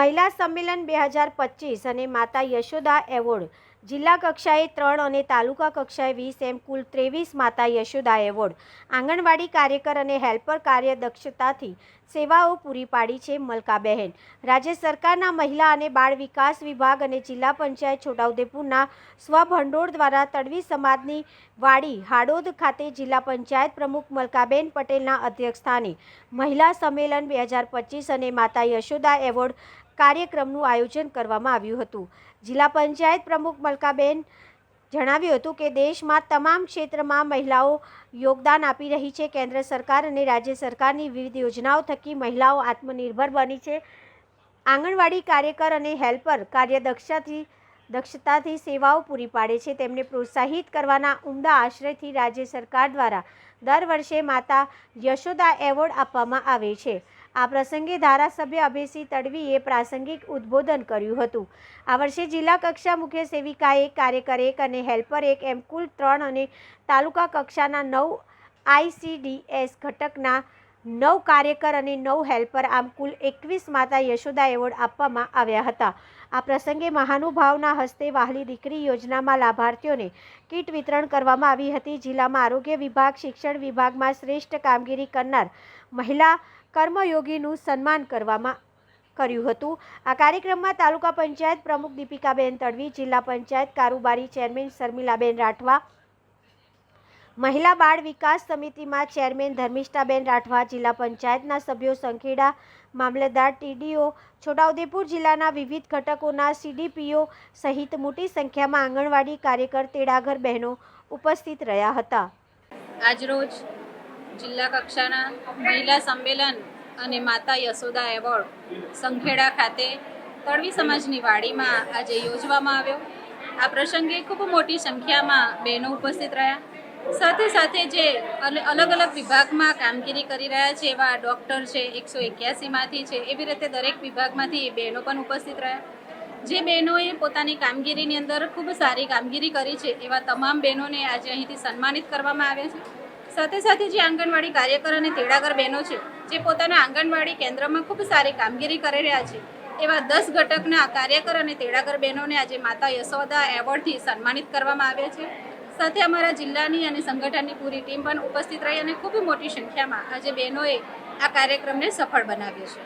મહિલા સંમેલન 2025 અને માતા યશોદા એવોર્ડ જિલ્લા કક્ષાએ 3 અને તાલુકા કક્ષાએ 20 એમ કુલ 23 માતા યશોદા એવોર્ડ આંગણવાડી કાર્યકર અને હેલ્પર કાર્યદક્ષતાથી સેવાઓ પૂરી પાડી છે મલકાબહેન। રાજ્ય સરકારના મહિલા અને બાળ વિકાસ વિભાગ અને જિલ્લા પંચાયત છોટાઉદેપુરના સ્વભંડોળ દ્વારા તડવી સમાજની વાડી હાડોદ ખાતે જિલ્લા પંચાયત પ્રમુખ મલકાબેન પટેલના અધ્યક્ષસ્થાને મહિલા સંમેલન 2025 અને માતા યશોદા એવોર્ડ કાર્યક્રમનું આયોજન કરવામાં આવ્યું હતું। જિલ્લા પંચાયત પ્રમુખ મલકાબેન જણાવ્યું હતું કે દેશમાં તમામ ક્ષેત્રમાં મહિલાઓ યોગદાન આપી રહી છે। કેન્દ્ર સરકાર અને રાજ્ય સરકારની વિવિધ યોજનાઓ થકી મહિલાઓ આત્મનિર્ભર બની છે। આંગણવાડી કાર્યકર અને હેલ્પર કાર્યદક્ષતાથી સેવાઓ પૂરી પાડે છે। તેમને પ્રોત્સાહિત કરવાના ઉમદા આશયથી રાજ્ય સરકાર દ્વારા દર વર્ષે માતા યશોદા એવોર્ડ આપવામાં આવે છે। આ પ્રસંગે ધારાસભ્ય અભયસિંહ તડવીએ પ્રાસંગિક ઉદ્બોધન કર્યું હતું। આ વર્ષે જિલ્લા કક્ષા મુખ્ય સેવિકા 1, કાર્યકર 1 અને હેલ્પર 1 એમ કુલ 3 અને તાલુકા કક્ષાના 9 ICDS ઘટકના 9 કાર્યકર અને 9 હેલ્પર આમ કુલ 21 માતા યશોદા એવોર્ડ આપવામાં આવ્યા હતા। આ પ્રસંગે મહાનુભાવના હસ્તે વહાલી દીકરી યોજનામાં લાભાર્થીઓને કીટ વિતરણ કરવામાં આવી હતી। જિલ્લામાં આરોગ્ય વિભાગ, શિક્ષણ વિભાગમાં શ્રેષ્ઠ કામગીરી કરનાર મહિલા કર્મયોગીનું સન્માન કરવામાં કર્યું હતું। આ કાર્યક્રમમાં તાલુકા પંચાયત પ્રમુખ દીપિકાબેન તડવી, જિલ્લા પંચાયત કારોબારી ચેરમેન શર્મિલાબેન રાઠવા, મહિલા બાળ વિકાસ સમિતિમાં ચેરમેન ધર્મિષ્ઠાબેન રાઠવા, જિલ્લા પંચાયતના સભ્યો, સંખેડા મામલતદાર, TDO, છોટાઉદેપુર જિલ્લાના વિવિધ ઘટકોના CDPO સહિત મોટી સંખ્યામાં આંગણવાડી કાર્યકર તેડાગર બહેનો ઉપસ્થિત રહ્યા હતા। આજરોજ જિલ્લા કક્ષાના મહિલા સંમેલન અને માતા યશોદા એવોર્ડ સંખેડા ખાતે તડવી સમાજની વાડીમાં આજે યોજવામાં આવ્યો। આ પ્રસંગે ખૂબ મોટી સંખ્યામાં બહેનો ઉપસ્થિત રહ્યા। સાથે સાથે જે અલગ અલગ વિભાગમાં કામગીરી કરી રહ્યા છે એવા ડૉક્ટર છે 181માંથી છે, એવી રીતે દરેક વિભાગમાંથી બહેનો પણ ઉપસ્થિત રહ્યા। જે બહેનોએ પોતાની કામગીરીની અંદર ખૂબ સારી કામગીરી કરી છે એવા તમામ બહેનોને આજે અહીંથી સન્માનિત કરવામાં આવ્યા છે। સાથે સાથે જે આંગણવાડી કાર્યકર અને તેડાગર બહેનો છે જે પોતાના આંગણવાડી કેન્દ્રમાં ખૂબ સારી કામગીરી કરી રહ્યા છે એવા 10 ઘટકના કાર્યકર અને તેડાગર બહેનોને આજે માતા યશોદા એવોર્ડથી સન્માનિત કરવામાં આવ્યા છે। સાથે અમારા જિલ્લાની અને સંગઠનની પૂરી ટીમ પણ ઉપસ્થિત રહી અને ખૂબ મોટી સંખ્યામાં આજે બહેનોએ આ કાર્યક્રમને સફળ બનાવ્યો છે।